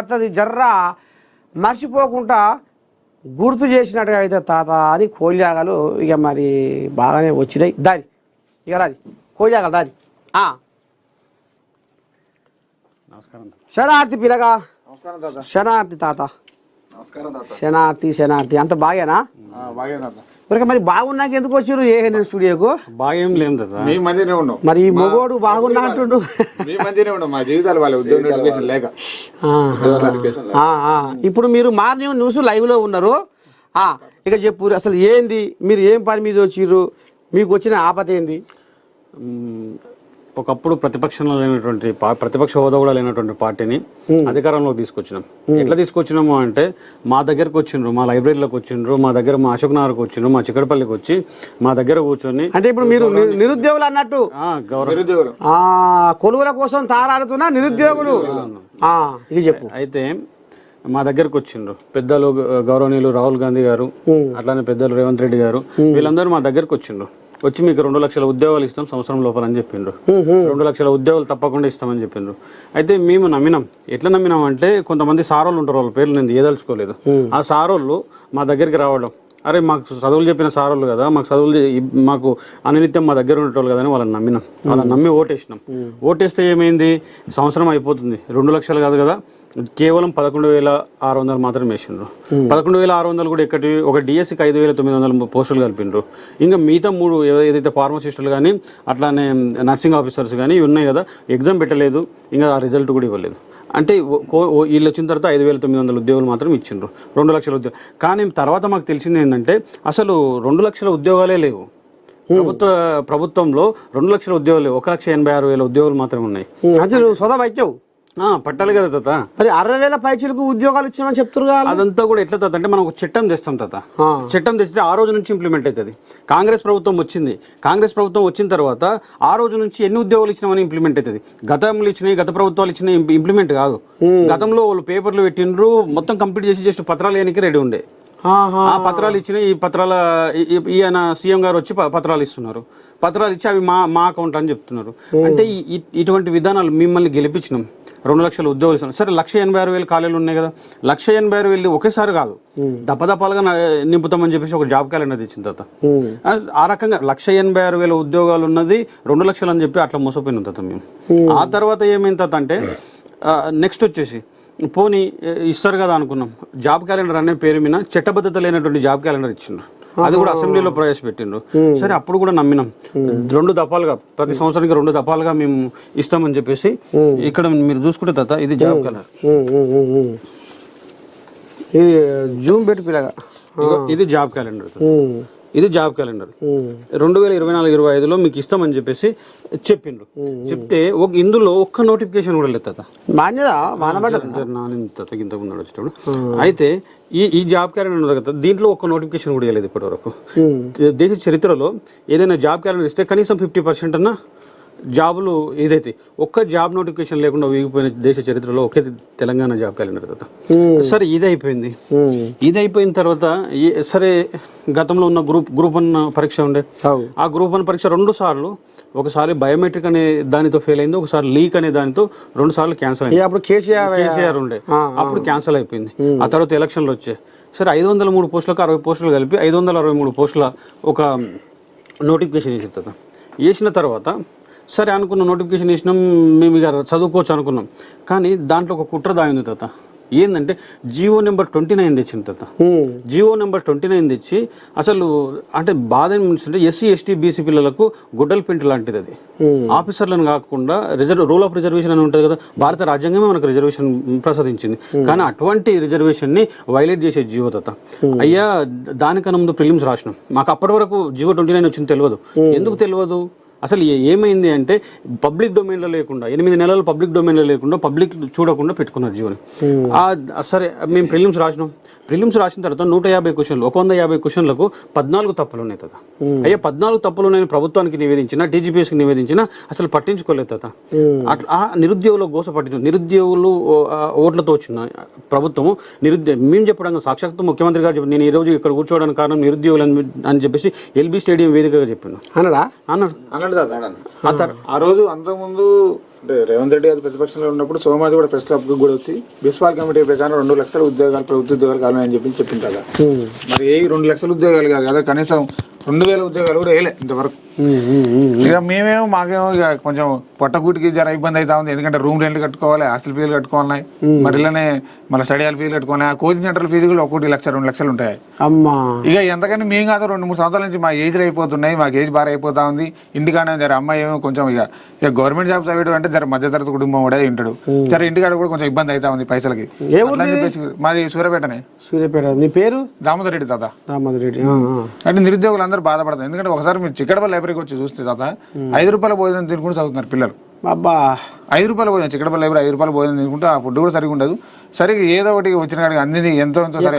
వస్తుంది జర్రా మర్చిపోకుండా గుర్తు చేసినట్టుగా అయితే తాత అని కోలియాగలు ఇక మరి బాగానే వచ్చినాయి దారి ఇక రాది కోలియాగలు దారి శనార్థి పిల్లగా శనార్థి తాత శనార్థి అంత బాగేనా మరి బాగున్నాక ఎందుకు వచ్చారు ఏ స్టూడియోకు బాగేం లేదు మరి ఈ మొగోడు బాగున్నా అంటుండు ఇప్పుడు మీరు మార్నింగ్ న్యూస్ లైవ్ లో ఉన్నారు ఇక చెప్పు అసలు ఏంది మీరు ఏం పని మీద వచ్చిర్రు మీకు వచ్చిన ఆపద ఏంది ఒకప్పుడు ప్రతిపక్షంలో లేనటువంటి ప్రతిపక్ష హోదా కూడా లేనటువంటి పార్టీని అధికారంలోకి తీసుకొచ్చినాం ఎట్లా తీసుకొచ్చినాము అంటే మా దగ్గరకు వచ్చిండ్రు మా లైబ్రరీలోకి వచ్చిండ్రు మా దగ్గర మా అశోక్ నగర్కి వచ్చిండ్రు మా చిక్కడపల్లికి వచ్చి మా దగ్గర కూర్చొని అంటే ఇప్పుడు మీరు నిరుద్యోగులు అన్నట్టు కొలువుల కోసం తారాడుతున్నా నిరుద్యోగులు ఇది చెప్పు అయితే మా దగ్గరకు వచ్చిండ్రు పెద్దలు గౌరవనీయులు రాహుల్ గాంధీ గారు అట్లానే పెద్దలు రేవంత్ రెడ్డి గారు వీళ్ళందరూ మా దగ్గరకు వచ్చిండ్రు వచ్చి మీకు 2 లక్షల ఉద్యోగాలు ఇస్తాం సంవత్సరం లోపల అని చెప్పిండ్రు 2 లక్షల ఉద్యోగాలు తప్పకుండా ఇస్తామని చెప్పిండ్రు అయితే మేము నమ్మినాం ఎట్లా నమ్మినాం అంటే కొంతమంది సారోళ్ళు ఉంటారు వాళ్ళ పేర్లు నేను ఏదలుచుకోలేదు ఆ సారోళ్ళు మా దగ్గరికి రావడం అరే మాకు చదువులు చెప్పిన సారోళ్ళు కదా మాకు అనినిత్యం మా దగ్గర ఉండేటోళ్ళు కదా అని వాళ్ళని నమ్మినాం వాళ్ళని నమ్మి ఓటేసినాం ఓటేస్తే ఏమైంది సంవత్సరం అయిపోతుంది 2 లక్షలు కాదు కదా కేవలం 11,600 మాత్రమే వేసిండ్రు 11,600 కూడా ఎక్కడి ఒక డిఎస్సికి 5,900 పోస్టులు కలిపిండ్రు ఇంకా మిగతా 3 ఏదైతే ఫార్మసిస్టులు కానీ అట్లానే నర్సింగ్ ఆఫీసర్స్ కానీ ఇవి ఉన్నాయి కదా ఎగ్జామ్ పెట్టలేదు ఇంకా ఆ రిజల్ట్ కూడా ఇవ్వలేదు అంటే వీళ్ళు వచ్చిన తర్వాత 5,900 ఉద్యోగాలు మాత్రం ఇచ్చిండ్రు 2 లక్షల ఉద్యోగాలు కానీ తర్వాత మాకు తెలిసింది ఏంటంటే అసలు 2 లక్షల ఉద్యోగాలే లేవు ప్రభుత్వంలో 2 లక్షల ఉద్యోగాలు లేవు 1,86,000 ఉద్యోగాలు మాత్రమే ఉన్నాయి పట్టాలి కదా తాత మరి 60,000 పైచలకు ఉద్యోగాలు ఇచ్చామని చెప్తున్నారు అదంతా కూడా ఎట్లా తాత అంటే మనం ఒక చట్టం తెస్తాం తాత చట్టం తెస్తే ఆ రోజు నుంచి ఇంప్లిమెంట్ అవుతుంది కాంగ్రెస్ ప్రభుత్వం వచ్చిన తర్వాత ఆ రోజు నుంచి ఎన్ని ఉద్యోగాలు ఇచ్చినామని ఇంప్లిమెంట్ అవుతుంది గతంలో ఇచ్చినాయి గత ప్రభుత్వాలు ఇచ్చినాయి ఇంప్లిమెంట్ కాదు గతంలో వాళ్ళు పేపర్లు పెట్టిండ్రు మొత్తం కంప్లీట్ చేసి జస్ట్ పత్రాలు వేయడానికి రెడీ ఉండే ఆ పత్రాలు ఇచ్చిన ఈ పత్రాల ఈయన సీఎం గారు వచ్చి పత్రాలు ఇస్తున్నారు పత్రాలు ఇచ్చి అవి మా అకౌంట్ అని చెప్తున్నారు అంటే ఇటువంటి విధానాలు మిమ్మల్ని గెలిపించినాం 2 లక్షల ఉద్యోగాలు ఇస్తున్నాం సరే 1,86,000 ఖాళీలు ఉన్నాయి కదా 1,86,000 ఒకేసారి కాదు దప్పదప్పాలుగా నింపుతామని చెప్పేసి ఒక జాబ్ క్యాలెండర్ ఇచ్చిన తర్వాత ఆ రకంగా 1,86,000 ఉద్యోగాలు ఉన్నది 2 లక్షలు అని చెప్పి అట్లా మోసపోయిన తర్వాత మేము ఆ తర్వాత ఏమైంది తర్వాత అంటే నెక్స్ట్ వచ్చేసి పోనీ ఇస్తారు కదా అనుకున్నాం జాబ్ క్యాలెండర్ అనే పేరు మీద చట్టబద్ధత లేనటువంటి జాబ్ క్యాలెండర్ ఇచ్చిండ్రు అది కూడా అసెంబ్లీలో ప్రవేశపెట్టిండ్రు సరే అప్పుడు కూడా నమ్మినాం 2 దఫాలుగా ప్రతి సంవత్సరానికి 2 దఫాలుగా మేము ఇస్తామని చెప్పేసి ఇక్కడ మీరు చూసుకుంటే తాత ఇది జాబ్ క్యాలెండర్ జూమ్ పెట్టి పిల్లగా ఇది జాబ్ క్యాలెండర్ ఇది జాబ్ క్యాలెండర్ 2024-25లో మీకు ఇస్తామని చెప్పేసి చెప్పిండ్రు చెప్తే ఇందులో ఒక్క నోటిఫికేషన్ కూడా లేదు తాత ఇంతకుముందు వచ్చేటప్పుడు అయితే ఈ జాబ్ క్యాలెండర్ కదా దీంట్లో ఒక్క నోటిఫికేషన్ కూడా ఇవ్వలేదు ఇప్పటి వరకు దేశ చరిత్రలో ఏదైనా జాబ్ క్యాలెండర్ ఇస్తే కనీసం 50% అన్నా జాబులు ఏదైతే ఒక్క జాబ్ నోటిఫికేషన్ లేకుండా వీగిపోయిన దేశ చరిత్రలో ఒకే తెలంగాణ జాబ్ క్యాలెండర్ తర్వాత సరే ఇది అయిపోయిన తర్వాత సరే గతంలో ఉన్న గ్రూప్ 1 పరీక్ష ఉండే ఆ గ్రూప్ 1 పరీక్ష 2 సార్లు ఒకసారి బయోమెట్రిక్ అనే దానితో ఫెయిల్ అయింది ఒకసారి లీక్ అనే దానితో 2 సార్లు క్యాన్సల్ అయింది అప్పుడు కేసీఆర్ ఉండే అప్పుడు క్యాన్సల్ అయిపోయింది ఆ తర్వాత ఎలక్షన్లు వచ్చాయి సరే 503 పోస్టులకు 60 పోస్టులు కలిపి 563 పోస్టుల ఒక నోటిఫికేషన్ వేసిన తర్వాత సరే అనుకున్న నోటిఫికేషన్ వేసినాం మేము ఇక చదువుకోవచ్చు అనుకున్నాం కానీ దాంట్లో ఒక కుట్ర దాగింది తాత ఏంటంటే జియో నెంబర్ 29 తెచ్చింది తాత జియో నెంబర్ 29 తెచ్చి అసలు అంటే బాధ ఏమిటంటే ఎస్సీ ఎస్టీ బీసీ పిల్లలకు గుడ్డల పెంట్ లాంటిది అది ఆఫీసర్లను కాకుండా రూల్ ఆఫ్ రిజర్వేషన్ అని ఉంటుంది కదా భారత రాజ్యాంగమే మనకు రిజర్వేషన్ ప్రసాదించింది కానీ అటువంటి రిజర్వేషన్ని వైలేట్ చేసే జియో తాత అయ్యా దానికన్నా ముందు ప్రిలిమ్స్ రాసినాం మాకు అప్పటి వరకు జియో 29 వచ్చింది తెలియదు ఎందుకు తెలియదు అసలు ఏమైంది అంటే పబ్లిక్ డొమైన్లో లేకుండా 8 నెలలు పబ్లిక్ డొమైన్లో లేకుండా పబ్లిక్ చూడకుండా పెట్టుకున్నారు జీవోని సరే మేము ప్రిలిమ్స్ రాసిన తర్వాత 150 క్వశ్చన్లు 150 క్వశ్చన్లకు 14 తప్పులు ఉన్నాయి తాత అయ్యా 14 తప్పులు ఉన్నాయని ప్రభుత్వానికి నివేదించిన టీజీపీఎస్కి నివేదించిన అసలు పట్టించుకోలేదు తాత అట్లా నిరుద్యోగులు గోస పట్టించు నిరుద్యోగులు ఓట్లతో వచ్చిన ప్రభుత్వము మేము చెప్పడానికి సాక్షాత్తు ముఖ్యమంత్రి గారు చెప్పి నేను ఈరోజు ఇక్కడ కూర్చోవడానికి కారణం నిరుద్యోగులు అని చెప్పేసి ఎల్బీ స్టేడియం వేదికగా చెప్పాను అన్నాడు ఆ రోజు అంతకుముందు అంటే రేవంత్ రెడ్డి గారు ప్రతిపక్షంలో ఉన్నప్పుడు సోమాజి కూడా ప్రెస్ క్లబ్ కూడా వచ్చి బిస్వాల్ కమిటీ ప్రకారం 2 లక్షల ఉద్యోగాలు ప్రభుత్వ ఉద్యోగాలు కావాలని చెప్పింది కదా. మరి ఏ 2 లక్షల ఉద్యోగాలు కాదు కదా, కనీసం 2000 ఉద్యోగాలు కూడా వేయలే ఇంతవరకు. ఇక మేమేమో మాకేమో ఇక కొంచెం పొట్టకూటికి జర ఇబ్బంది అవుతా ఉంది. ఎందుకంటే రూమ్ రెంట్లు కట్టుకోవాలి, హాస్టల్ ఫీజులు కట్టుకోవాలి, మరి ఇలానే మన స్టడీ హాల్ ఫీజులు కట్టుకోవాలి. ఆ కోచింగ్ సెంటర్ ఫీజు కూడా 1 లక్ష 2 లక్షలు ఉంటాయి. అమ్మా ఇక ఎంతకని మేము కాదు 2-3 సంవత్సరాల నుంచి మా ఏజ్లు అయిపోతున్నాయి, మాకు ఏజ్ బాగా అయిపోతా ఉంది. ఇంటికానే జర అమ్మాయి ఏమో కొంచెం ఇక గవర్నమెంట్ జాబ్ చదివేటం అంటే జర మధ్యతరగతి కుటుంబం కూడా ఉంటాడు. జర ఇంటికాడ కూడా కొంచెం ఇబ్బంది అవుతా ఉంది పైసలకి. చెప్పేసి మాది సూర్యాపేటనే. సూర్యాపేట. నీ పేరు? దామోదర్ రెడ్డి తాత. దామోదర్ రెడ్డి. అంటే నిరుద్యోగులు అందరూ బాధపడతారు. ఎందుకంటే ఒకసారి మీరు చిక్కడపల్లి లైబ్రరీకి వచ్చి చూస్తే తాత 5 రూపాయల భోజనం తినుకుంటూ చదువుతున్నారు పిల్లలు. అబ్బా 5 రూపాయల భోజనం, చిక్కడపల్లి లైబ్రరీ 5 రూపాయల భోజనం తినుకుంటే ఆ ఫుడ్ కూడా సరిగా ఉండదు. సరిగ్గా ఏదో ఒకటి వచ్చిన కాడికి అన్ని ఎంతో సరే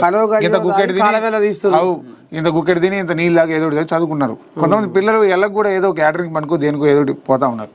ఇంత గుక్కెడి తిని ఇంత నీళ్ళు లాగా ఏదో ఒకటి చదువుకున్నారు. కొంతమంది పిల్లలు ఎళ్ళకు కూడా ఏదో క్యాటరింగ్ పనుకో దేనికో ఏదో ఒకటి పోతా ఉన్నారు.